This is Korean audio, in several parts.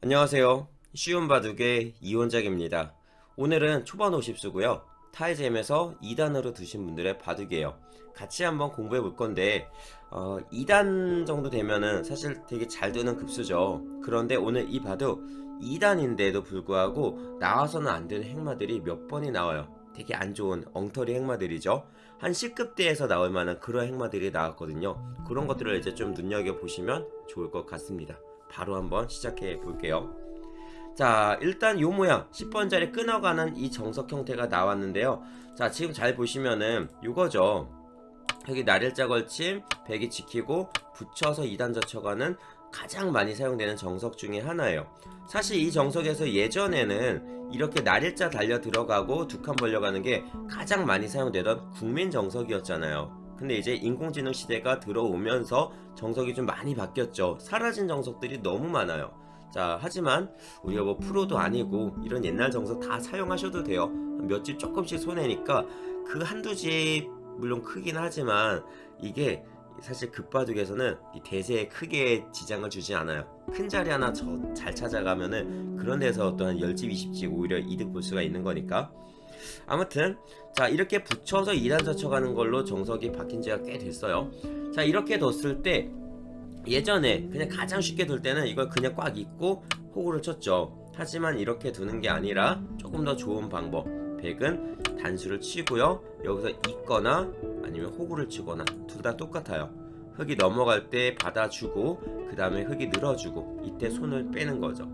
안녕하세요. 쉬운 바둑의 이원작입니다. 오늘은 초반 50수고요. 타이잼에서 2단으로 두신 분들의 바둑이에요. 같이 한번 공부해 볼 건데 2단 정도 되면은 사실 되게 잘 되는 급수죠. 그런데 오늘 이 바둑 2단인데도 불구하고 나와서는 안 되는 행마들이 몇 번이 나와요. 되게 안 좋은 엉터리 행마들이죠. 한 10급대에서 나올 만한 그런 행마들이 나왔거든요. 그런 것들을 이제 좀 눈여겨보시면 좋을 것 같습니다. 바로 한번 시작해 볼게요. 자, 일단 요 모양 10번 자리 끊어가는 이 정석 형태가 나왔는데요. 자, 지금 잘 보시면은 요거죠. 여기 날일자 걸침, 백이 지키고 붙여서 2단 젖혀가는 가장 많이 사용되는 정석 중에 하나예요. 사실 이 정석에서 예전에는 이렇게 날일자 달려 들어가고 두 칸 벌려가는 게 가장 많이 사용되던 국민 정석이었잖아요. 근데 이제 인공지능 시대가 들어오면서 정석이 좀 많이 바뀌었죠. 사라진 정석들이 너무 많아요. 자, 하지만 우리가 뭐 프로도 아니고 이런 옛날 정석 다 사용하셔도 돼요. 몇 집 조금씩 손해니까 그 한두 집 물론 크긴 하지만 이게 사실 급바둑에서는 이 대세에 크게 지장을 주지 않아요. 큰 자리 하나 잘 찾아가면은 그런 데서 어떤 10집 20집 오히려 이득 볼 수가 있는 거니까. 아무튼 자, 이렇게 붙여서 2단 젖혀가는 걸로 정석이 바뀐 지가 꽤 됐어요. 자, 이렇게 뒀을 때 예전에 그냥 가장 쉽게 둘 때는 이걸 그냥 꽉 잊고 호구를 쳤죠. 하지만 이렇게 두는 게 아니라 조금 더 좋은 방법, 백은 단수를 치고요, 여기서 잊거나 아니면 호구를 치거나 둘 다 똑같아요. 흙이 넘어갈 때 받아주고 그 다음에 흙이 늘어주고 이때 손을 빼는 거죠.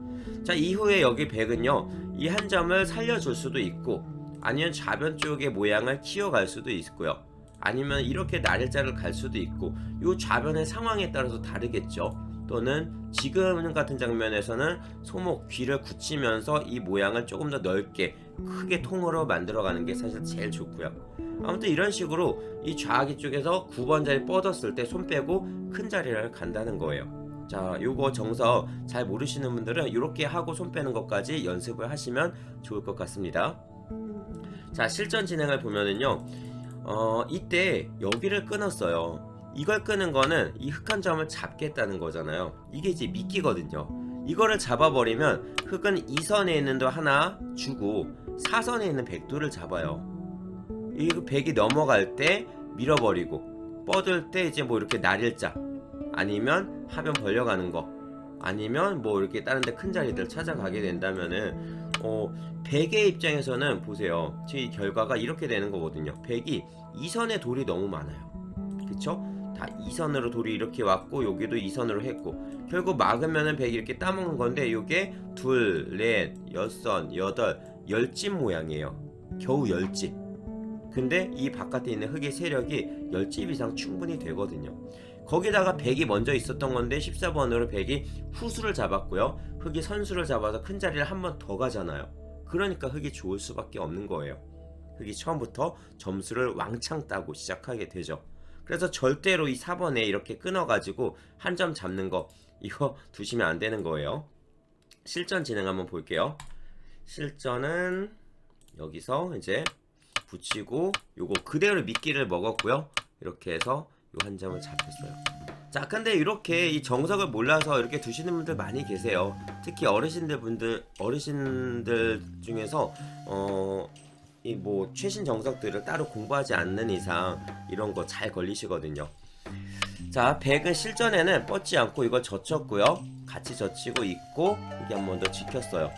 자, 이후에 여기 백은요, 이 한 점을 살려줄 수도 있고 아니면 좌변 쪽의 모양을 키워갈 수도 있고요, 아니면 이렇게 날일자를 갈 수도 있고, 이 좌변의 상황에 따라서 다르겠죠. 또는 지금 같은 장면에서는 소목 귀를 굳히면서 이 모양을 조금 더 넓게 크게 통으로 만들어가는 게 사실 제일 좋고요. 아무튼 이런 식으로 이 좌기 쪽에서 9번 자리 뻗었을 때 손 빼고 큰 자리를 간다는 거예요. 자, 요거 정석 잘 모르시는 분들은 이렇게 하고 손 빼는 것까지 연습을 하시면 좋을 것 같습니다. 자, 실전 진행을 보면은요, 이때 여기를 끊었어요. 이걸 끄는 거는 이 흙한 점을 잡겠다는 거잖아요. 이게 이제 미끼거든요. 이거를 잡아버리면 흙은 2선에 있는 도 하나 주고 4선에 있는 백도를 잡아요. 이 백이 넘어갈 때 밀어버리고, 뻗을 때 이제 뭐 이렇게 날일자 아니면 하변 벌려가는 거, 아니면 뭐 이렇게 다른 데 큰 자리들 찾아가게 된다면은 백의 입장에서는 보세요. 제 결과가 이렇게 되는 거거든요. 백이 2선에 돌이 너무 많아요. 그쵸? 다 2선으로 돌이 이렇게 왔고 여기도 2선으로 했고, 결국 막으면은 백이 이렇게 따먹는 건데 요게 둘, 넷, 여섯, 여덟, 10집 모양이에요. 겨우 10집. 근데 이 바깥에 있는 흙의 세력이 10집 이상 충분히 되거든요. 거기다가 백이 먼저 있었던 건데 14번으로 백이 후수를 잡았고요, 흙이 선수를 잡아서 큰 자리를 한 번 더 가잖아요. 그러니까 흙이 좋을 수밖에 없는 거예요. 흙이 처음부터 점수를 왕창 따고 시작하게 되죠. 그래서 절대로 이 4번에 이렇게 끊어가지고 한 점 잡는 거, 이거 두시면 안 되는 거예요. 실전 진행 한번 볼게요. 실전은 여기서 이제 붙이고 요거 그대로 미끼를 먹었고요, 이렇게 해서 요 한 점을 잡혔어요. 자, 근데 이렇게 이 정석을 몰라서 이렇게 두시는 분들 많이 계세요. 특히 어르신들 중에서 이 뭐 최신 정석들을 따로 공부하지 않는 이상 이런 거 잘 걸리시거든요. 자, 백은 실전에는 뻗지 않고 이걸 젖혔고요, 같이 젖히고 있고 여기 한 번 더 지켰어요.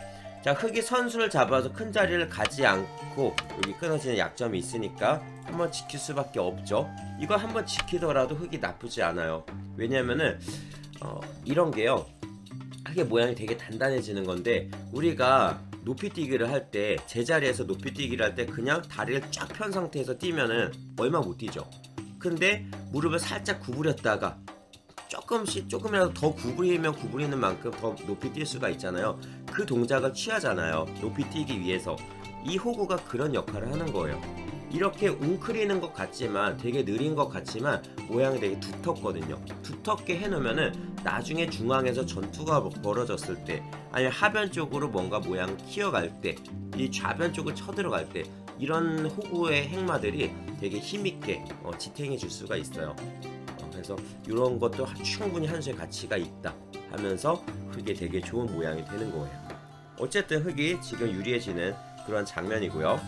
자, 흙이 선수를 잡아서 큰 자리를 가지 않고 여기 끊어지는 약점이 있으니까 한번 지킬 수밖에 없죠. 이거 한번 지키더라도 흙이 나쁘지 않아요. 왜냐면은 이런 게요, 흙의 모양이 되게 단단해지는 건데, 우리가 높이뛰기를 할 때, 제자리에서 높이뛰기를 할 때 그냥 다리를 쫙 편 상태에서 뛰면은 얼마 못 뛰죠. 근데 무릎을 살짝 구부렸다가 조금이라도 더 구부리면 구부리는 만큼 더 높이 뛸 수가 있잖아요. 그 동작을 취하잖아요, 높이 뛰기 위해서. 이 호구가 그런 역할을 하는 거예요. 이렇게 웅크리는 것 같지만, 되게 느린 것 같지만 모양이 되게 두텁거든요. 두텁게 해놓으면은 나중에 중앙에서 전투가 벌어졌을 때, 아니면 하변 쪽으로 뭔가 모양을 키워갈 때, 이 좌변 쪽을 쳐들어갈 때 이런 호구의 행마들이 되게 힘있게 지탱해 줄 수가 있어요. 그래서 이런 것도 충분히 한 수의 가치가 있다 하면서 흙이 되게 좋은 모양이 되는 거예요. 어쨌든 흙이 지금 유리해지는 그런 장면이고요.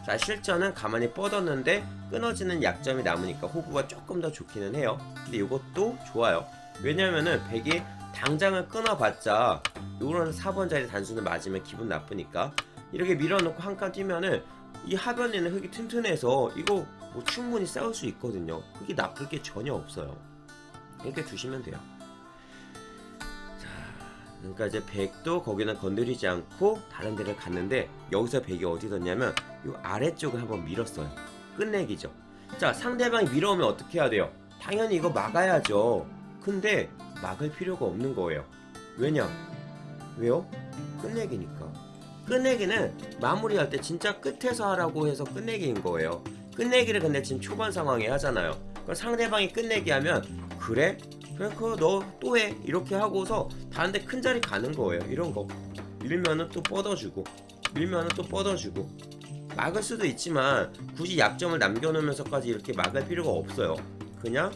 자, 실전은 가만히 뻗었는데 끊어지는 약점이 남으니까 호구가 조금 더 좋기는 해요. 근데 이것도 좋아요. 왜냐면은 백이 당장은 끊어봤자 요런 4번 자리 단수는 맞으면 기분 나쁘니까 이렇게 밀어놓고 한 칸 뛰면은 이 하변에는 흙이 튼튼해서 이거 뭐 충분히 싸울 수 있거든요. 흙이 나쁠 게 전혀 없어요. 이렇게 두시면 돼요. 자, 그러니까 이제 백도 거기는 건드리지 않고 다른 데를 갔는데 여기서 백이 어디 뒀냐면 이 아래쪽을 한번 밀었어요. 끝내기죠. 자, 상대방이 밀어오면 어떻게 해야 돼요? 당연히 이거 막아야죠. 근데 막을 필요가 없는 거예요. 왜냐? 왜요? 끝내기니까. 끝내기는 마무리할 때 진짜 끝에서 하라고 해서 끝내기인 거예요. 끝내기를 근데 지금 초반 상황에 하잖아요. 그럼 상대방이 끝내기 하면 그래? 그래 그거 너 또 해 이렇게 하고서 다른 데 큰 자리 가는 거예요. 이런 거 밀면은 또 뻗어주고 밀면은 또 뻗어주고 막을 수도 있지만 굳이 약점을 남겨놓으면서까지 이렇게 막을 필요가 없어요. 그냥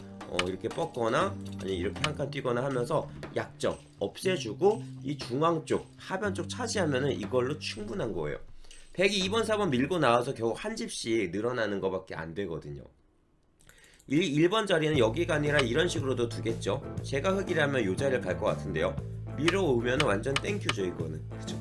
이렇게 뻗거나 아니 이렇게 한 칸 뛰거나 하면서 약점 없애주고 이 중앙 쪽 하변 쪽 차지하면은 이걸로 충분한 거예요. 100이 2번 4번 밀고 나와서 겨우 한 집씩 늘어나는 것밖에 안 되거든요. 1번 자리는 여기가 아니라 이런 식으로도 두겠죠. 제가 흙이라면 이 자리를 갈 것 같은데요. 밀어오면 완전 땡큐죠 이거는. 그죠?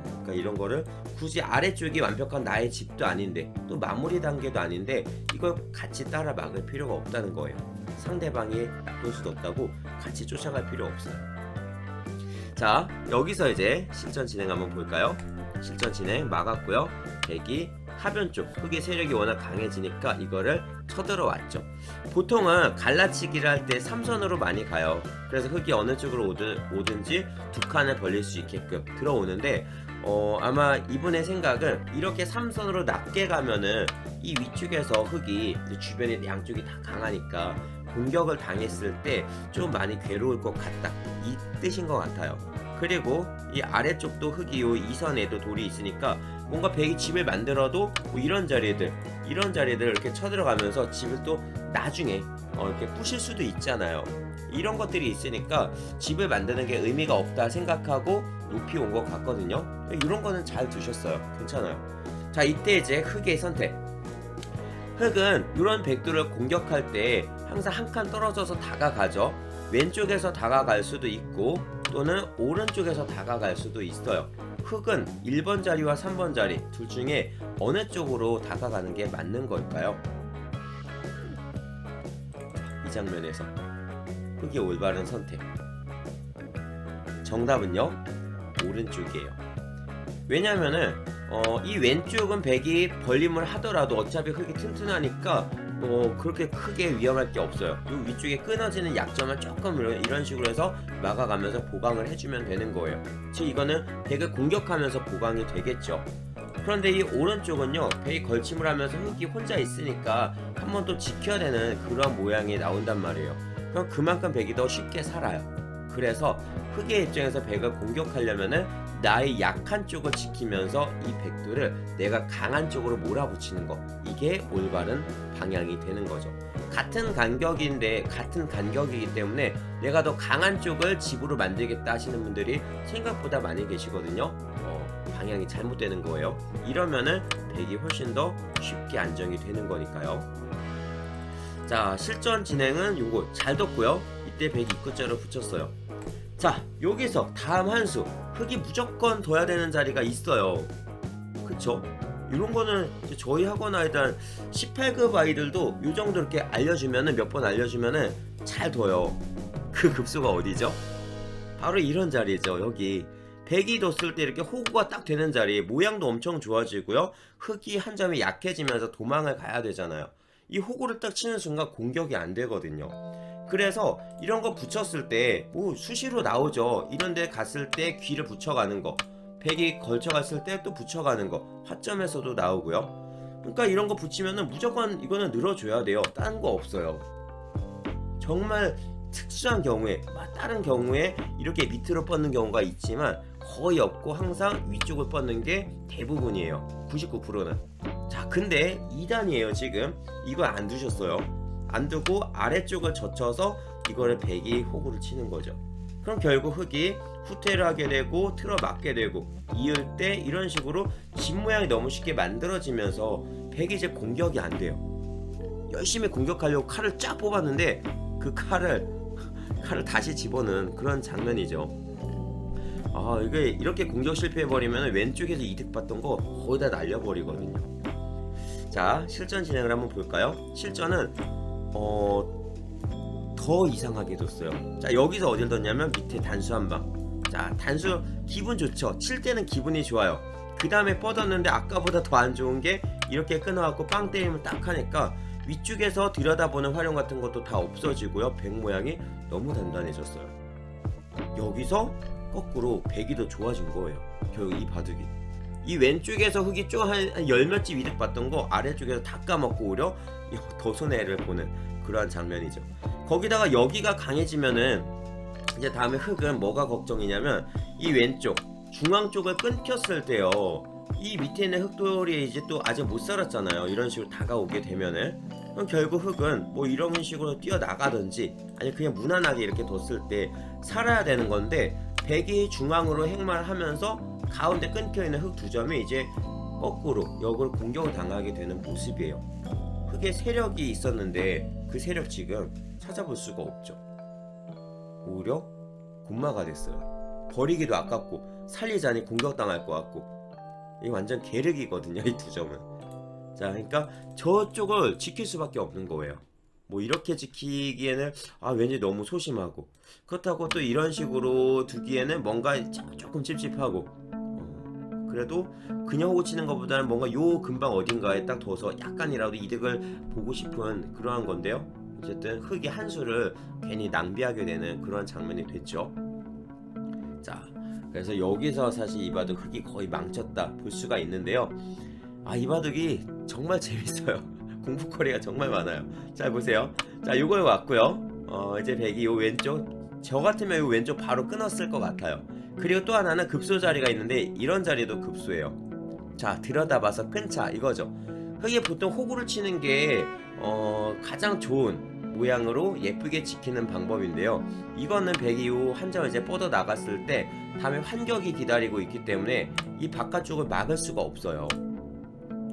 그러니까 이런 거를 굳이 아래쪽이 완벽한 나의 집도 아닌데 또 마무리 단계도 아닌데 이걸 같이 따라 막을 필요가 없다는 거예요. 상대방이 나쁠 수도 없다고 같이 쫓아갈 필요 없어요. 자, 여기서 이제 실전 진행 한번 볼까요? 실전 진행 막았고요. 백이 하변 쪽 흙의 세력이 워낙 강해지니까 이거를 쳐들어왔죠. 보통은 갈라치기를 할 때 3선으로 많이 가요. 그래서 흙이 어느 쪽으로 오든지 두 칸을 벌릴 수 있게끔 들어오는데 아마 이분의 생각은 이렇게 3선으로 낮게 가면은 이 위쪽에서 흙이 주변에 양쪽이 다 강하니까 공격을 당했을 때 좀 많이 괴로울 것 같다 이 뜻인 것 같아요. 그리고 이 아래쪽도 흙이 요 2선에도 돌이 있으니까 뭔가 백이 집을 만들어도 뭐 이런 자리들 이렇게 쳐들어가면서 집을 또 나중에 이렇게 부실 수도 있잖아요. 이런 것들이 있으니까 집을 만드는 게 의미가 없다 생각하고 높이 온 것 같거든요. 이런 거는 잘 두셨어요. 괜찮아요. 자, 이때 이제 흙의 선택. 흙은 이런 백두를 공격할 때 항상 한 칸 떨어져서 다가가죠. 왼쪽에서 다가갈 수도 있고 또는 오른쪽에서 다가갈 수도 있어요. 흙은 1번 자리와 3번 자리 둘 중에 어느 쪽으로 다가가는 게 맞는 걸까요? 이 장면에서 흙이 올바른 선택. 정답은요, 오른쪽이에요. 왜냐면은 이 왼쪽은 백이 벌림을 하더라도 어차피 흙이 튼튼하니까 그렇게 크게 위험할 게 없어요. 이 위쪽에 끊어지는 약점을 조금 이런 식으로 해서 막아가면서 보강을 해주면 되는 거예요. 즉 이거는 백을 공격하면서 보강이 되겠죠. 그런데 이 오른쪽은요, 백이 걸침을 하면서 흙이 혼자 있으니까 한 번 또 지켜야 되는 그런 모양이 나온단 말이에요. 그럼 그만큼 백이 더 쉽게 살아요. 그래서 흙의 입장에서 백을 공격하려면은 나의 약한 쪽을 지키면서 이 백두를 내가 강한 쪽으로 몰아붙이는 거, 이게 올바른 방향이 되는 거죠. 같은 간격이기 때문에 내가 더 강한 쪽을 집으로 만들겠다 하시는 분들이 생각보다 많이 계시거든요. 방향이 잘못되는 거예요. 이러면은 백이 훨씬 더 쉽게 안정이 되는 거니까요. 자, 실전 진행은 요거 잘 뒀고요. 이때 백이 입구자로 붙였어요. 자, 여기서 다음 한 수, 흙이 무조건 둬야 되는 자리가 있어요. 그쵸? 이런 거는 저희 학원 아이들 18급 아이들도 요 정도 이렇게 알려주면은 몇 번 알려주면은 잘 둬요. 그 급수가 어디죠? 바로 이런 자리죠. 여기 백이 뒀을 때 이렇게 호구가 딱 되는 자리, 모양도 엄청 좋아지고요. 흙이 한 점이 약해지면서 도망을 가야 되잖아요. 이 호구를 딱 치는 순간 공격이 안 되거든요. 그래서 이런 거 붙였을 때 뭐 수시로 나오죠. 이런 데 갔을 때 귀를 붙여가는 거, 백이 걸쳐갔을 때 또 붙여가는 거, 화점에서도 나오고요. 그러니까 이런 거 붙이면은 무조건 이거는 늘어줘야 돼요. 다른 거 없어요. 정말 특수한 경우에, 다른 경우에 이렇게 밑으로 뻗는 경우가 있지만 거의 없고 항상 위쪽을 뻗는 게 대부분이에요. 99%는. 자, 근데 2단이에요 지금. 이거 안 두셨어요. 안 두고 아래쪽을 젖혀서 이거를 백이 호구를 치는 거죠. 그럼 결국 흙이 후퇴를 하게 되고 틀어막게 되고 이을 때 이런 식으로 집 모양이 너무 쉽게 만들어지면서 백이 이제 공격이 안 돼요. 열심히 공격하려고 칼을 쫙 뽑았는데 그 칼을 다시 집어넣은 그런 장면이죠. 아, 이게 이렇게 공격 실패해버리면 왼쪽에서 이득 봤던 거 거의 다 날려버리거든요. 자, 실전 진행을 한번 볼까요? 실전은 더 이상하게 뒀어요. 자, 여기서 어딜 뒀냐면 밑에 단수 한 방. 자, 단수 기분 좋죠. 칠 때는 기분이 좋아요. 그 다음에 뻗었는데 아까보다 더 안 좋은 게 이렇게 끊어갖고 빵 때리면 딱 하니까 위쪽에서 들여다보는 활용 같은 것도 다 없어지고요. 백 모양이 너무 단단해졌어요. 여기서 거꾸로 백이 더 좋아진 거예요. 결국 이 바둑이. 이 왼쪽에서 흙이 좀 한 열몇 집 이득 봤던 거 아래쪽에서 다 까먹고 오히려 더 손해를 보는 그러한 장면이죠. 거기다가 여기가 강해지면은 이제 다음에 흙은 뭐가 걱정이냐면 이 왼쪽 중앙 쪽을 끊겼을 때요. 이 밑에 있는 흙돌이 이제 또 아직 못 살았잖아요. 이런 식으로 다가오게 되면은 그럼 결국 흙은 뭐 이런 식으로 뛰어나가든지 아니 그냥 무난하게 이렇게 뒀을 때 살아야 되는 건데 백이 중앙으로 행마를 하면서 가운데 끊겨있는 흙 두 점이 이제 거꾸로 역으로 공격을 당하게 되는 모습이에요. 흙에 세력이 있었는데 그 세력 지금 찾아볼 수가 없죠. 오히려 곤마가 됐어요. 버리기도 아깝고 살리자니 공격당할 것 같고 이게 완전 계륵이거든요. 이 두 점은. 자, 그러니까 저쪽을 지킬 수밖에 없는 거예요. 뭐 이렇게 지키기에는 왠지 너무 소심하고 그렇다고 또 이런 식으로 두기에는 뭔가 조금 찝찝하고 그래도 그냥 호구 치는 것보다는 뭔가 요 근방 어딘가에 딱 둬서 약간이라도 이득을 보고 싶은 그러한 건데요. 어쨌든 흙이 한 수를 괜히 낭비하게 되는 그런 장면이 됐죠. 자, 그래서 여기서 사실 이 바둑 흙이 거의 망쳤다 볼 수가 있는데요. 이 바둑이 정말 재밌어요. 공부거리가 정말 많아요. 자, 보세요. 자, 요걸 왔고요. 이제 백이 요 왼쪽 저 같으면 요 왼쪽 바로 끊었을 것 같아요. 그리고 또 하나는 급소 자리가 있는데 이런 자리도 급소예요. 자, 들여다봐서 끊자 이거죠. 흙이 보통 호구를 치는 게 가장 좋은 모양으로 예쁘게 지키는 방법인데요. 이거는 백이 요 한 점을 이제 뻗어 나갔을 때 다음에 환격이 기다리고 있기 때문에 이 바깥쪽을 막을 수가 없어요.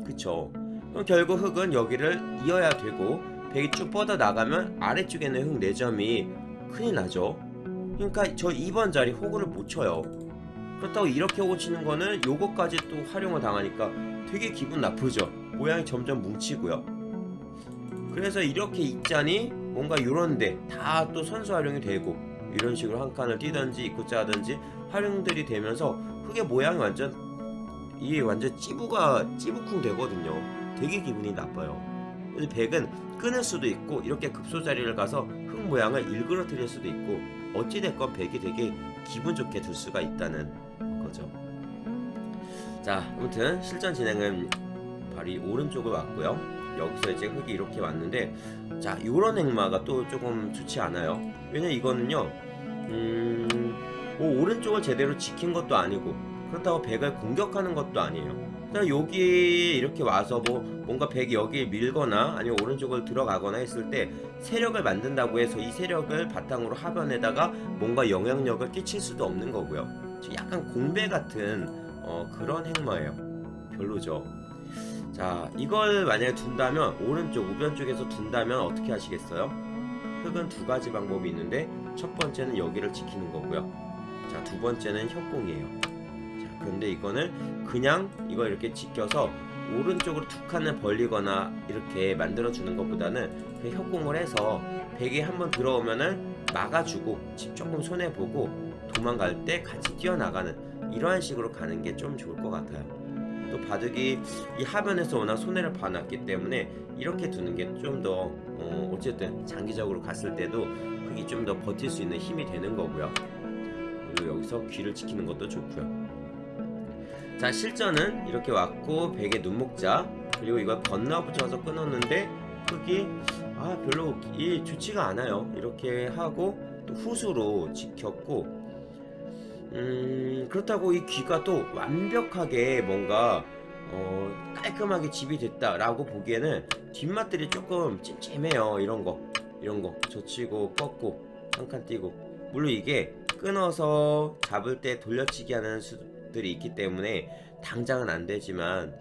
그쵸? 그럼 결국 흙은 여기를 이어야 되고 백이 쭉 뻗어 나가면 아래쪽에 있는 흙 4점이 큰일 나죠. 그러니까 저 2번 자리 호구를 못 쳐요. 그렇다고 이렇게 호구 치는 거는 요거까지 또 활용을 당하니까 되게 기분 나쁘죠. 모양이 점점 뭉치고요. 그래서 이렇게 있자니 뭔가 요런데 다 또 선수 활용이 되고 이런 식으로 한 칸을 뛰든지 입구자 하든지 활용들이 되면서 흙의 모양이 완전 찌부쿵 되거든요. 되게 기분이 나빠요. 그래서 백은 끊을 수도 있고 이렇게 급소 자리를 가서 흙 모양을 일그러뜨릴 수도 있고 어찌됐건 백이 되게 기분 좋게 둘 수가 있다는 거죠. 자, 아무튼 실전 진행은 발이 오른쪽을 왔고요. 여기서 이제 흙이 이렇게 왔는데 자, 요런 행마가 또 조금 좋지 않아요. 왜냐면 이거는요 뭐 오른쪽을 제대로 지킨 것도 아니고 그렇다고 백을 공격하는 것도 아니에요. 그냥 여기 이렇게 와서 뭐 뭔가 백이 여기에 밀거나 아니면 오른쪽을 들어가거나 했을 때 세력을 만든다고 해서 이 세력을 바탕으로 하변에다가 뭔가 영향력을 끼칠 수도 없는 거고요. 약간 공배 같은 그런 행마예요. 별로죠. 자, 이걸 만약에 둔다면 오른쪽 우변 쪽에서 둔다면 어떻게 하시겠어요? 흙은 두 가지 방법이 있는데 첫 번째는 여기를 지키는 거고요. 자, 두 번째는 협공이에요. 자, 그런데 이거는 그냥 이걸 이렇게 지켜서 오른쪽으로 두 칸을 벌리거나 이렇게 만들어 주는 것보다는 그 협공을 해서 백이 한번 들어오면은 막아주고 집 조금 손해 보고 도망갈 때 같이 뛰어나가는 이러한 식으로 가는 게 좀 좋을 것 같아요. 또 바둑이 이 하변에서 워낙 손해를 봐놨기 때문에 이렇게 두는 게 좀 더 어쨌든 장기적으로 갔을 때도 흙이 좀 더 버틸 수 있는 힘이 되는 거고요. 그리고 여기서 귀를 지키는 것도 좋고요. 자, 실전은 이렇게 왔고 백의 눈목자 그리고 이걸 건너 붙여서 끊었는데 흙이 별로 좋지가 않아요. 이렇게 하고 또 후수로 지켰고 그렇다고 이 귀가 또 완벽하게 뭔가 깔끔하게 집이 됐다라고 보기에는 뒷맛들이 조금 찜찜해요. 이런 거 젖히고 뻗고 한 칸 띄고 물론 이게 끊어서 잡을 때 돌려치기 하는 수들이 있기 때문에 당장은 안 되지만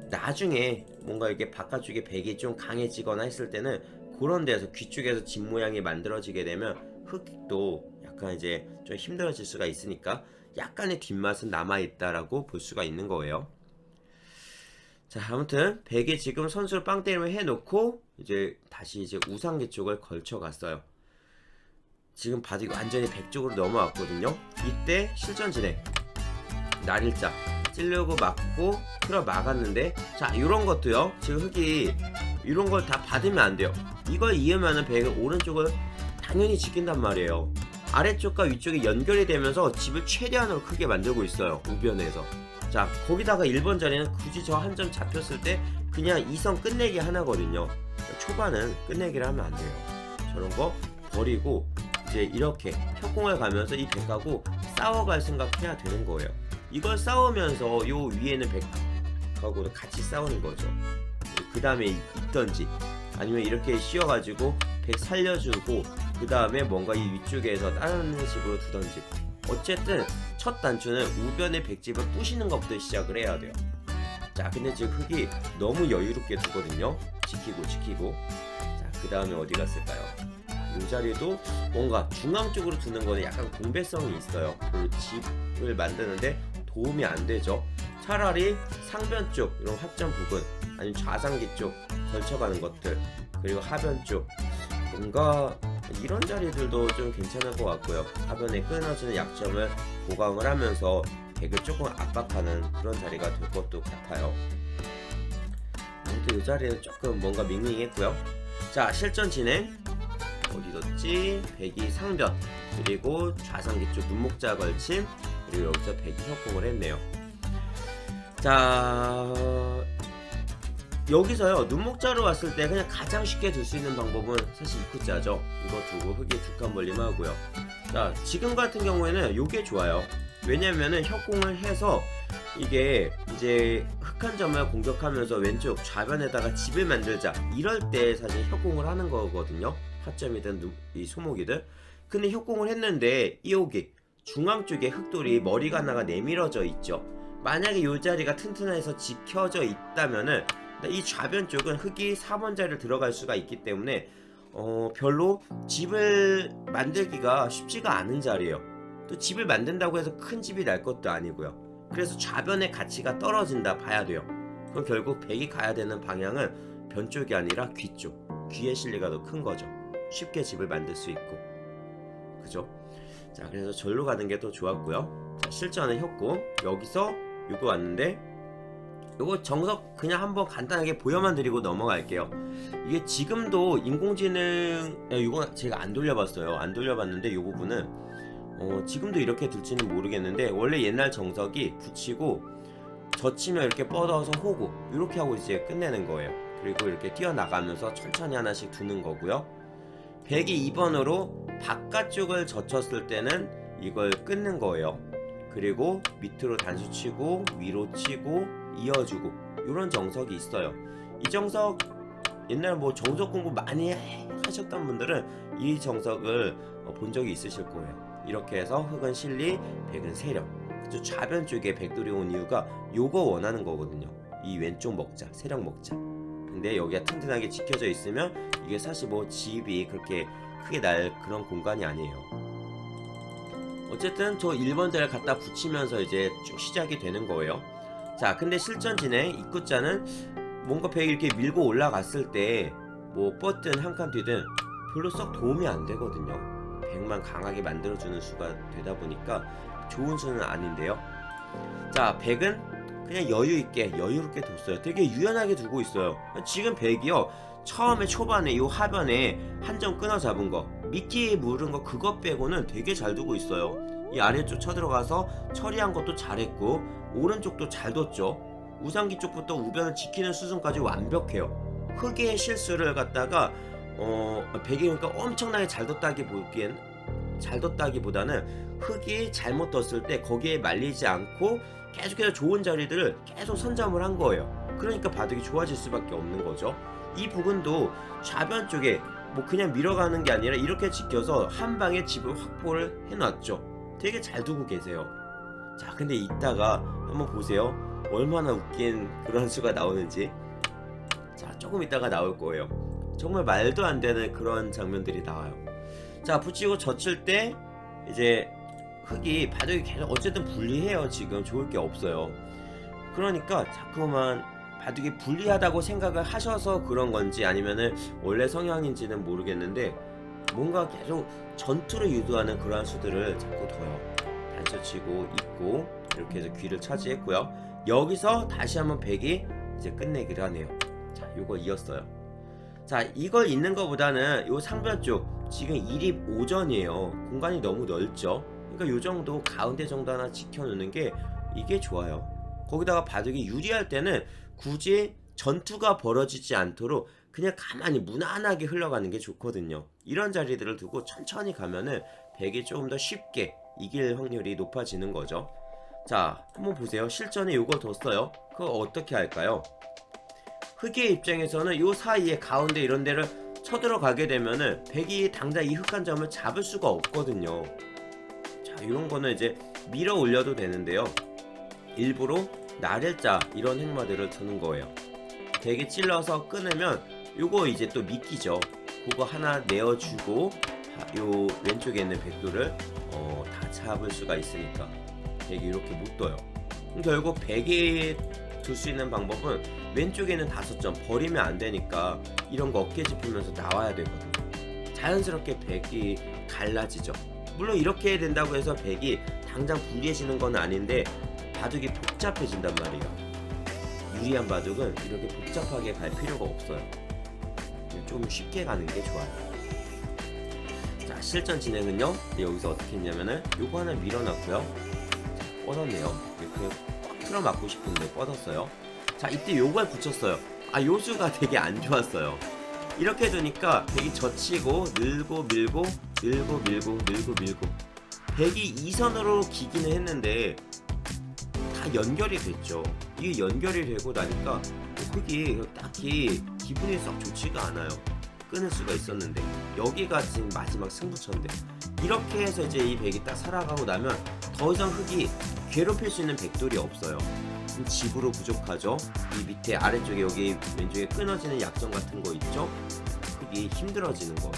나중에 뭔가 이렇게 바깥쪽에 백이 좀 강해지거나 했을 때는 그런 데서 귀 쪽에서 집 모양이 만들어지게 되면 흙도 약간 이제 좀 힘들어질 수가 있으니까 약간의 뒷맛은 남아있다라고 볼 수가 있는 거예요. 자, 아무튼 백이 지금 선수를 빵 때리면 해놓고 이제 다시 이제 우상기 쪽을 걸쳐 갔어요. 지금 바둑이 완전히 백 쪽으로 넘어왔거든요. 이때 실전 진행, 날일자 찔려고 맞고 틀어 막았는데, 자, 이런 것도요. 지금 흙이 이런 걸 다 받으면 안 돼요. 이걸 이으면은 백은 오른쪽을 당연히 지킨단 말이에요. 아래쪽과 위쪽이 연결이 되면서 집을 최대한으로 크게 만들고 있어요, 우변에서. 자, 거기다가 1번 자리는 굳이 저 한 점 잡혔을 때 그냥 2선 끝내기 하나거든요. 초반은 끝내기를 하면 안 돼요. 저런 거 버리고 이제 이렇게 협공을 가면서 이 백하고 싸워갈 생각해야 되는 거예요. 이걸 싸우면서 요 위에는 백하고도 같이 싸우는 거죠. 그 다음에 있던지 아니면 이렇게 씌워가지고 백 살려주고 그 다음에 뭔가 이 위쪽에서 다른 식으로 두던지, 어쨌든 첫 단추는 우변의 백집을 부시는 것부터 시작을 해야 돼요. 자, 근데 지금 흙이 너무 여유롭게 두거든요. 지키고 자, 그 다음에 어디 갔을까요? 이 자리도 뭔가 중앙 쪽으로 두는 거는 약간 공배성이 있어요. 그리고 집을 만드는데 도움이 안 되죠. 차라리 상변 쪽 이런 합점 부분, 아니면 좌상기 쪽 걸쳐가는 것들, 그리고 하변 쪽 뭔가 이런 자리들도 좀 괜찮을 것 같고요. 하변에 끊어지는 약점을 보강을 하면서 백을 조금 압박하는 그런 자리가 될 것도 같아요. 아무튼 이 자리는 조금 뭔가 밍밍했고요. 자, 실전 진행. 어디 뒀지? 백이 상변, 그리고 좌상기 쪽 눈목자 걸침, 그리고 여기서 백이 협공을 했네요. 자, 여기서요, 눈목자로 왔을 때 그냥 가장 쉽게 둘 수 있는 방법은 사실 이쿠자죠. 이거 두고 흙이 두 칸 벌림 하고요. 자, 지금 같은 경우에는 요게 좋아요. 왜냐면은 협공을 해서 이게 이제 흙 한 점을 공격하면서 왼쪽 좌변에다가 집을 만들자, 이럴 때 사실 협공을 하는 거거든요. 하점이든 이 소목이든. 근데 협공을 했는데 여기 중앙 쪽에 흙돌이 머리가 하나가 내밀어져 있죠. 만약에 이 자리가 튼튼해서 지켜져 있다면은 이 좌변 쪽은 흙이 4번 자리를 들어갈 수가 있기 때문에 별로 집을 만들기가 쉽지가 않은 자리예요. 또 집을 만든다고 해서 큰 집이 날 것도 아니고요. 그래서 좌변의 가치가 떨어진다 봐야 돼요. 그럼 결국 백이 가야 되는 방향은 변 쪽이 아니라 귀 쪽, 귀의 실리가 더 큰 거죠. 쉽게 집을 만들 수 있고, 그죠? 자, 그래서 절로 가는 게 더 좋았고요. 자, 실전은 협공. 여기서 요거 왔는데, 요거 정석 그냥 한번 간단하게 보여만 드리고 넘어갈게요. 이게 지금도 인공지능, 이거 제가 안 돌려봤어요. 안 돌려봤는데 요 부분은 지금도 이렇게 둘지는 모르겠는데, 원래 옛날 정석이 붙이고 젖히면 이렇게 뻗어서 호구 이렇게 하고 이제 끝내는 거예요. 그리고 이렇게 뛰어나가면서 천천히 하나씩 두는 거고요. 백이 2번으로 바깥쪽을 젖혔을 때는 이걸 끊는 거예요. 그리고 밑으로 단수 치고 위로 치고 이어주고, 이런 정석이 있어요. 이 정석 옛날 뭐 정석 공부 많이 하셨던 분들은 이 정석을 본 적이 있으실 거예요. 이렇게 해서 흙은 실리, 백은 세력. 그쵸? 좌변 쪽에 백돌이 온 이유가 요거 원하는 거거든요. 이 왼쪽 먹자, 세력 먹자. 근데 여기가 튼튼하게 지켜져 있으면 이게 사실 뭐 집이 그렇게 크게 날 그런 공간이 아니에요. 어쨌든 저 1번 자를 갖다 붙이면서 이제 쭉 시작이 되는 거예요. 자, 근데 실전 진행 입구자는 뭔가 백이 이렇게 밀고 올라갔을 때 뭐 뻗든 한 칸 뒤든 별로 썩 도움이 안 되거든요. 백만 강하게 만들어주는 수가 되다 보니까 좋은 수는 아닌데요. 자, 백은 그냥 여유있게 여유롭게 뒀어요. 되게 유연하게 두고 있어요. 지금 백이요, 처음에 초반에 이 하변에 한 점 끊어 잡은 거, 미끼에 물은 거, 그것 빼고는 되게 잘 두고 있어요. 이 아래쪽 쳐들어가서 처리한 것도 잘했고, 오른쪽도 잘 뒀죠. 우상기 쪽부터 우변을 지키는 수순까지 완벽해요. 흙의 실수를 갖다가 백이 그러니까 엄청나게 잘 뒀다기보다는 흙이 잘못 뒀을 때 거기에 말리지 않고 계속해서 좋은 자리들을 계속 선점을 한 거예요. 그러니까 바둑이 좋아질 수밖에 없는 거죠. 이 부분도 좌변 쪽에 뭐 그냥 밀어가는 게 아니라 이렇게 지켜서 한 방에 집을 확보를 해놨죠. 되게 잘 두고 계세요. 자, 근데 이따가 한번 보세요. 얼마나 웃긴 그런 수가 나오는지. 자, 조금 이따가 나올 거예요. 정말 말도 안 되는 그런 장면들이 나와요. 자, 붙이고 젖힐 때 이제 흙이 바닥이 계속 어쨌든 불리해요. 지금 좋을 게 없어요. 그러니까 자꾸만 바둑이 불리하다고 생각을 하셔서 그런 건지 아니면은 원래 성향인지는 모르겠는데 뭔가 계속 전투를 유도하는 그러한 수들을 자꾸 둬요. 단수 치고 있고 이렇게 해서 귀를 차지했고요. 여기서 다시 한번 백이 이제 끝내기를 하네요. 자, 요거 이었어요. 자, 이걸 잇는 것보다는 요 상변 쪽 지금 1입 5전이에요. 공간이 너무 넓죠. 그러니까 요 정도 가운데 정도 하나 지켜놓는 게 이게 좋아요. 거기다가 바둑이 유리할 때는 굳이 전투가 벌어지지 않도록 그냥 가만히 무난하게 흘러가는 게 좋거든요. 이런 자리들을 두고 천천히 가면은 백이 조금 더 쉽게 이길 확률이 높아지는 거죠. 자, 한번 보세요. 실전에 요걸 뒀어요. 그거 어떻게 할까요? 흑의 입장에서는 요 사이에 가운데 이런 데를 쳐들어가게 되면은 백이 당장 이 흑 한 점을 잡을 수가 없거든요. 자, 이런 거는 이제 밀어 올려도 되는데요. 일부러 나를자 이런 행마들을 두는 거예요. 백이 찔러서 끊으면 요거 이제 또 미끼죠. 그거 하나 내어주고 요 왼쪽에 있는 백도를 다 잡을 수가 있으니까 백이 이렇게 못 떠요. 그럼 결국 백이 둘 수 있는 방법은 왼쪽에는 5점 버리면 안 되니까 이런 거 어깨 짚으면서 나와야 되거든요. 자연스럽게 백이 갈라지죠. 물론 이렇게 해야 된다고 해서 백이 당장 불리해지는 건 아닌데 바둑이 복잡해진단 말이에요. 유리한 바둑은 이렇게 복잡하게 갈 필요가 없어요. 좀 쉽게 가는 게 좋아요. 자, 실전 진행은요. 여기서 어떻게 했냐면은 요거 하나 밀어놨고요. 자, 뻗었네요. 이렇게 꽉 틀어 맞고 싶은데 뻗었어요. 자, 이때 요걸 붙였어요. 아, 요수가 되게 안 좋았어요. 이렇게 두니까 백이 젖히고 늘고 밀고 늘고 밀고 늘고 밀고 백이 2선으로 기기는 했는데 다 연결이 됐죠. 이게 연결이 되고 나니까 흑이 딱히 기분이 썩 좋지가 않아요. 끊을 수가 있었는데 여기가 지금 마지막 승부처인데 이렇게 해서 이제 이 백이 딱 살아가고 나면 더 이상 흑이 괴롭힐 수 있는 백돌이 없어요. 집으로 부족하죠. 이 밑에 아래쪽에 여기 왼쪽에 끊어지는 약점 같은 거 있죠. 흑이 힘들어지는 거예요.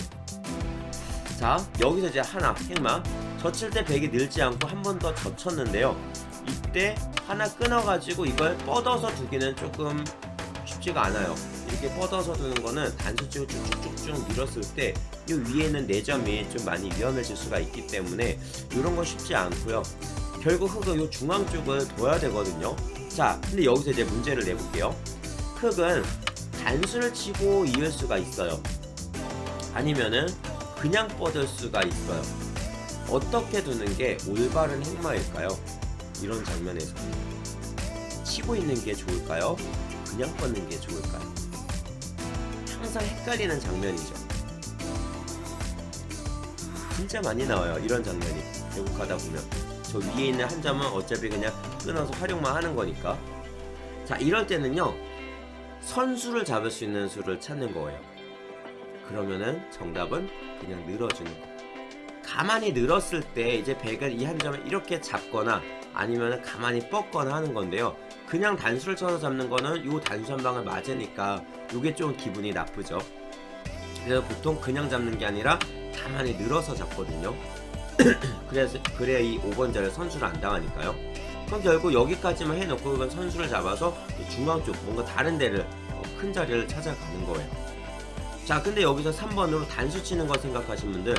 자, 여기서 이제 하나 행마 젖힐 때 백이 늘지 않고 한 번 더 젖혔는데요. 이때 하나 끊어가지고 이걸 뻗어서 두기는 조금 쉽지가 않아요. 이렇게 뻗어서 두는 거는 단수치고 쭉쭉쭉쭉 밀었을 때 이 위에는 4점이 좀 많이 위험해질 수가 있기 때문에 이런 거 쉽지 않고요. 결국 흑은 이 중앙 쪽을 둬야 되거든요. 자, 근데 여기서 이제 문제를 내볼게요. 흑은 단수를 치고 이을 수가 있어요. 아니면은 그냥 뻗을 수가 있어요. 어떻게 두는 게 올바른 행마일까요? 이런 장면에서 치고 있는 게 좋을까요? 그냥 뻗는 게 좋을까요? 항상 헷갈리는 장면이죠. 진짜 많이 나와요. 이런 장면이 계속하다 보면 저 위에 있는 한 점은 어차피 그냥 끊어서 활용만 하는 거니까. 자, 이럴 때는요 선수를 잡을 수 있는 수를 찾는 거예요. 그러면은 정답은 그냥 늘어주는 거. 가만히 늘었을 때 이제 백을 이 한 점을 이렇게 잡거나 아니면 가만히 뻗거나 하는 건데요. 그냥 단수를 쳐서 잡는 거는 요 단수 한 방을 맞으니까 요게 좀 기분이 나쁘죠. 그래서 보통 그냥 잡는 게 아니라 가만히 늘어서 잡거든요. 그래야 이 5번 자리에 선수를 안 당하니까요. 그럼 결국 여기까지만 해놓고 이건 선수를 잡아서 중앙 쪽 뭔가 다른 데를 큰 자리를 찾아가는 거예요. 자, 근데 여기서 3번으로 단수 치는 거 생각하신 분들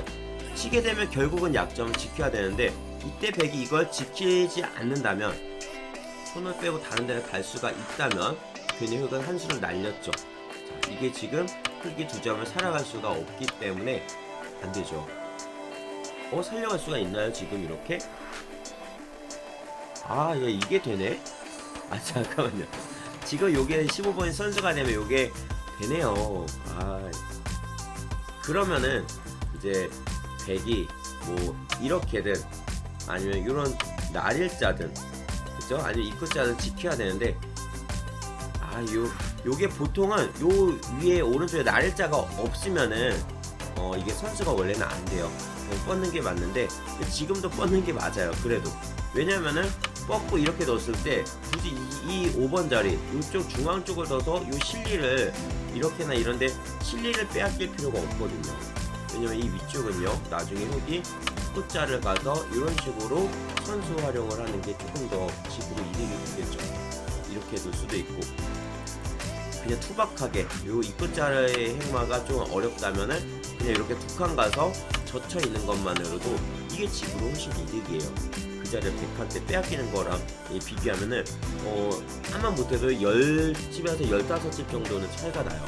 치게 되면 결국은 약점을 지켜야 되는데 이때 백이 이걸 지키지 않는다면 손을 빼고 다른 데를 갈 수가 있다면 괜히 흑은 한 수를 날렸죠. 자, 이게 지금 흑이 2점을 살아갈 수가 없기 때문에 안 되죠. 살려갈 수가 있나요? 지금 이렇게? 아, 이게 되네? 아, 잠깐만요. 지금 요게 15번이 선수가 되면 요게 되네요. 아, 그러면은 이제 백이 뭐 이렇게든 아니면 요런 날일자든 그죠? 아니면 입구자든 지켜야 되는데 요게 보통은 요 위에 오른쪽에 날일자가 없으면은 이게 선수가 원래는 안 돼요. 뻗는 게 맞는데 지금도 뻗는 게 맞아요. 그래도 왜냐면은 뻗고 이렇게 넣었을 때 굳이 이 5번 자리 이쪽 중앙 쪽을 넣어서 이 실리를 이렇게나 이런데 실리를 빼앗길 필요가 없거든요. 왜냐면 이 위쪽은요 나중에 흙이 끝자를 가서 이런 식으로 선수 활용을 하는 게 조금 더 집으로 이득이 되겠죠. 이렇게 둘 수도 있고 그냥 투박하게 요 입끝자의 행마가 좀 어렵다면은 그냥 이렇게 두 칸 가서 젖혀 있는 것만으로도 이게 집으로 훨씬 이득이에요. 그 자리를 100칸대 빼앗기는 거랑 비교하면은 하만 못해도 10집에서 15집 정도는 차이가 나요.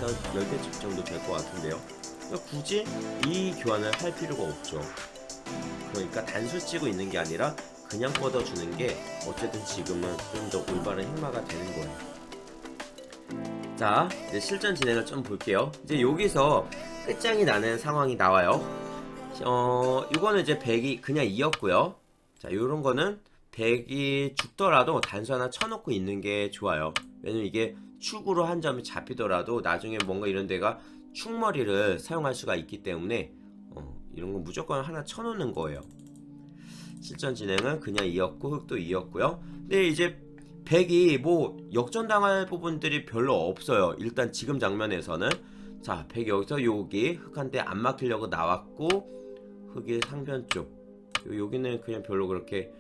10집 정도 될 것 같은데요. 그러니까 굳이 이 교환을 할 필요가 없죠. 그러니까 단수 치고 있는 게 아니라 그냥 뻗어주는 게 어쨌든 지금은 좀 더 올바른 행마가 되는 거예요. 자, 이제 실전 진행을 좀 볼게요. 이제 여기서 끝장이 나는 상황이 나와요. 이거는 이제 100이 그냥 이었고요. 자, 요런 거는 100이 죽더라도 단수 하나 쳐놓고 있는 게 좋아요. 왜냐면 이게 축으로 한 점이 잡히더라도 나중에 뭔가 이런 데가 축머리를 사용할 수가 있기 때문에 이런 거 무조건 하나 쳐놓는 거예요. 실전 진행은 그냥 이었고 흙도 이었고요. 근데 이제 100이 뭐 역전당할 부분들이 별로 없어요. 일단 지금 장면에서는 자 100이 여기서 여기 흙한테 안 막히려고 나왔고 흙이 상변 쪽 여기는 그냥 별로 그렇게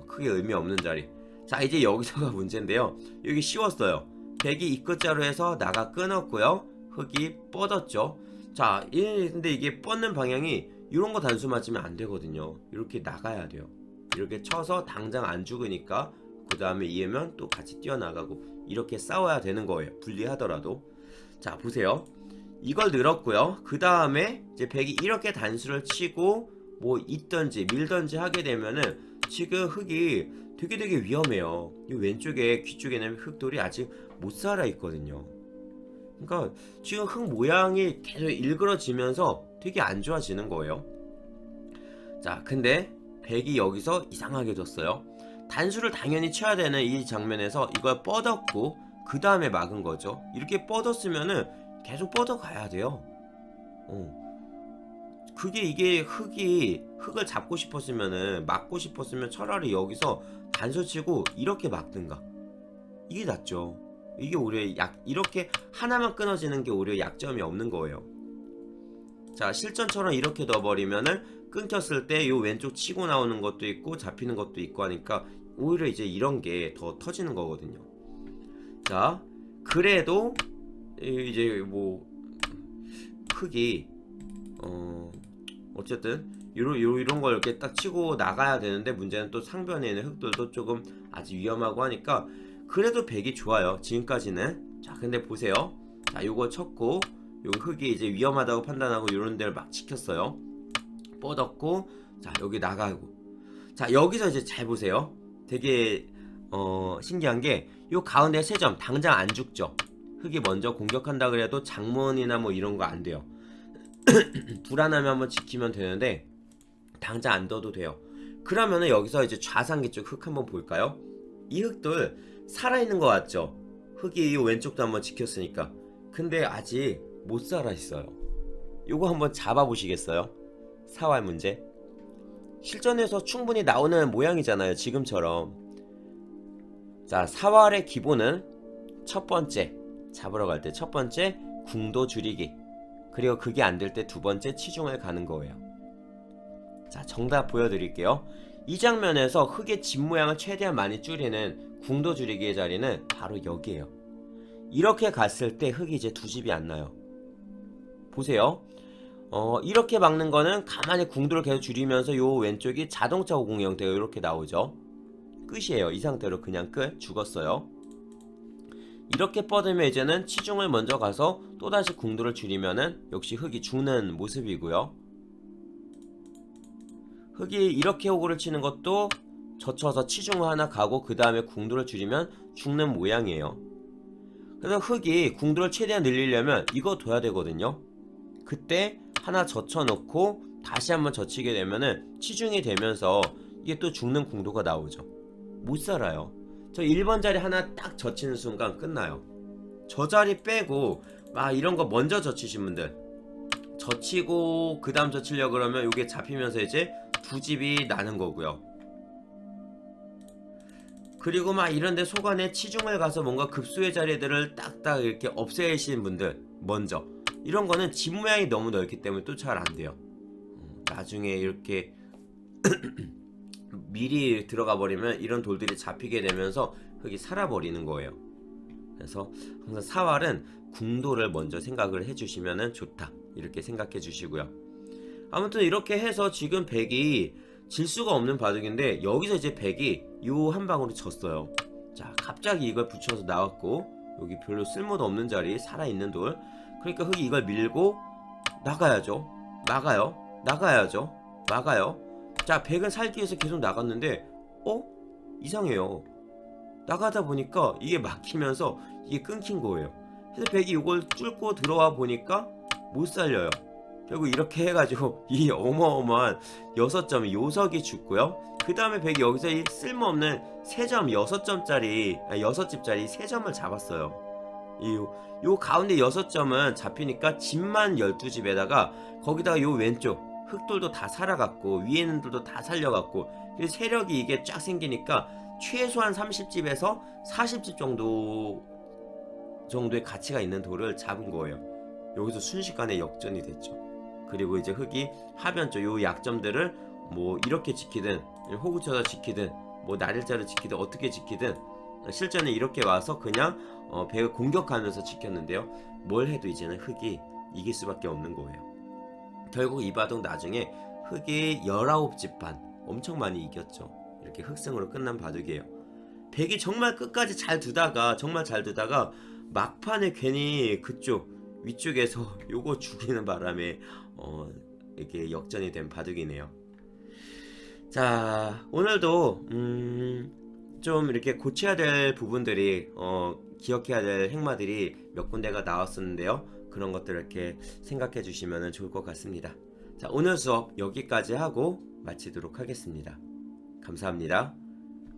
크게 의미 없는 자리. 자 이제 여기서가 문제인데요. 여기 쉬웠어요. 100이 이 끝자로 해서 나가 끊었고요. 흙이 뻗었죠. 자 근데 이게 뻗는 방향이 이런 거 단수 맞으면 안 되거든요. 이렇게 나가야 돼요. 이렇게 쳐서 당장 안 죽으니까 그 다음에 이으면 또 같이 뛰어나가고 이렇게 싸워야 되는 거예요. 분리하더라도. 자 보세요. 이걸 늘었고요. 그 다음에 이제 100이 이렇게 단수를 치고 뭐 있던지 밀던지 하게 되면은 지금 흙이 되게 위험해요. 이 왼쪽에 귀 쪽에는 흙돌이 아직 못 살아 있거든요. 그러니까 지금 흙 모양이 계속 일그러지면서 되게 안 좋아지는 거예요. 자 근데 100이 여기서 이상하게 졌어요. 단수를 당연히 쳐야 되는 이 장면에서 이걸 뻗었고 그 다음에 막은 거죠. 이렇게 뻗었으면은 계속 뻗어 가야 돼요. 그게 이게 흙을 잡고 싶었으면은 막고 싶었으면 차라리 여기서 단수 치고 이렇게 막든가 이게 낫죠. 이게 오히려 이렇게 하나만 끊어지는 게 오히려 약점이 없는 거예요. 자 실전처럼 이렇게 넣어버리면은 끊겼을 때 요 왼쪽 치고 나오는 것도 있고 잡히는 것도 있고 하니까 오히려 이제 이런 게 더 터지는 거거든요. 자 그래도 이제 뭐 흙이 어쨌든 이런 걸 이렇게 딱 치고 나가야 되는데 문제는 또 상변에 있는 흙들도 조금 아직 위험하고 하니까 그래도 100이 좋아요. 지금까지는. 자 근데 보세요. 자 요거 쳤고 요 흙이 이제 위험하다고 판단하고 요런 데를 막 지켰어요. 뻗었고 자 여기 나가고 자 여기서 이제 잘 보세요. 되게 신기한 게 요 가운데 3점 당장 안 죽죠. 흙이 먼저 공격한다 그래도 장문이나 뭐 이런 거 안 돼요. 불안하면 한번 지키면 되는데 당장 안 둬도 돼요. 그러면은 여기서 이제 좌상기 쪽 흙 한번 볼까요? 이 흙들 살아있는 거 같죠? 흙이 이 왼쪽도 한번 지켰으니까. 근데 아직 못 살아있어요. 요거 한번 잡아보시겠어요? 사활 문제. 실전에서 충분히 나오는 모양이잖아요. 지금처럼. 자 사활의 기본은 첫 번째 잡으러 갈 때 첫 번째 궁도 줄이기, 그리고 그게 안 될 때 두 번째 치중을 가는 거예요. 자 정답 보여드릴게요. 이 장면에서 흙의 집 모양을 최대한 많이 줄이는 궁도 줄이기의 자리는 바로 여기에요. 이렇게 갔을 때 흙이 이제 두 집이 안 나요. 보세요. 이렇게 막는 거는 가만히 궁도를 계속 줄이면서 요 왼쪽이 자동차 501 형태가 이렇게 나오죠. 끝이에요. 이 상태로 그냥 끝. 죽었어요. 이렇게 뻗으면 이제는 치중을 먼저 가서 또다시 궁도를 줄이면은 역시 흙이 죽는 모습이고요. 흙이 이렇게 호구를 치는 것도 젖혀서 치중을 하나 가고 그 다음에 궁도를 줄이면 죽는 모양이에요. 그래서 흙이 궁도를 최대한 늘리려면 이거 둬야 되거든요. 그때 하나 젖혀놓고 다시 한번 젖히게 되면은 치중이 되면서 이게 또 죽는 궁도가 나오죠. 못 살아요. 저 1번 자리 하나 딱 젖히는 순간 끝나요. 저 자리 빼고 막 이런 거 먼저 젖히신 분들 젖히고 그 다음 젖히려고 그러면 이게 잡히면서 이제 두 집이 나는 거고요. 그리고 막 이런데 소관에 치중을 가서 뭔가 급수의 자리들을 딱딱 이렇게 없애시는 분들 먼저 이런 거는 집 모양이 너무 넓기 때문에 또 잘 안 돼요. 나중에 이렇게 미리 들어가 버리면 이런 돌들이 잡히게 되면서 흙이 살아버리는 거예요. 그래서 항상 사활은 궁도를 먼저 생각을 해주시면 좋다 이렇게 생각해 주시고요. 아무튼 이렇게 해서 지금 백이 질 수가 없는 바둑인데 여기서 이제 백이 요 한 방으로 졌어요. 자, 갑자기 이걸 붙여서 나왔고 여기 별로 쓸모도 없는 자리 살아있는 돌, 그러니까 흙이 이걸 밀고 나가야죠. 나가야죠. 막아요. 자, 백은 살기 위해서 계속 나갔는데 이상해요. 나가다 보니까 이게 막히면서 이게 끊긴 거예요. 그래서 백이 이걸 뚫고 들어와 보니까 못 살려요. 결국 이렇게 해가지고 이 어마어마한 6점이 요석이 죽고요. 그 다음에 백이 여기서 이 쓸모없는 3점 6점짜리 6집짜리 3점을 잡았어요. 요 가운데 6점은 잡히니까 집만 12집에다가 거기다가 요 왼쪽 흙돌도 다 살아갔고 위에 있는 돌도 다 살려갔고 그래서 세력이 이게 쫙 생기니까 최소한 30집에서 40집 정도의 가치가 있는 돌을 잡은 거예요. 여기서 순식간에 역전이 됐죠. 그리고 이제 흙이 하변 쪽 요 약점들을 뭐 이렇게 지키든 호구쳐서 지키든 뭐 날일자로 지키든 어떻게 지키든 실전에 이렇게 와서 그냥 백을 공격하면서 지켰는데요. 뭘 해도 이제는 흙이 이길 수밖에 없는 거예요. 결국 이 바둑 나중에 흙이 19집 반 엄청 많이 이겼죠. 이렇게 흑승으로 끝난 바둑이에요. 백이 정말 끝까지 잘 두다가 막판에 괜히 그쪽 위쪽에서 요거 죽이는 바람에 이렇게 역전이 된 바둑이네요. 자, 오늘도 좀 이렇게 고쳐야 될 부분들이 기억해야 될 행마들이 몇 군데가 나왔었는데요. 그런 것들을 이렇게 생각해 주시면 좋을 것 같습니다. 자, 오늘 수업 여기까지 하고 마치도록 하겠습니다. 감사합니다.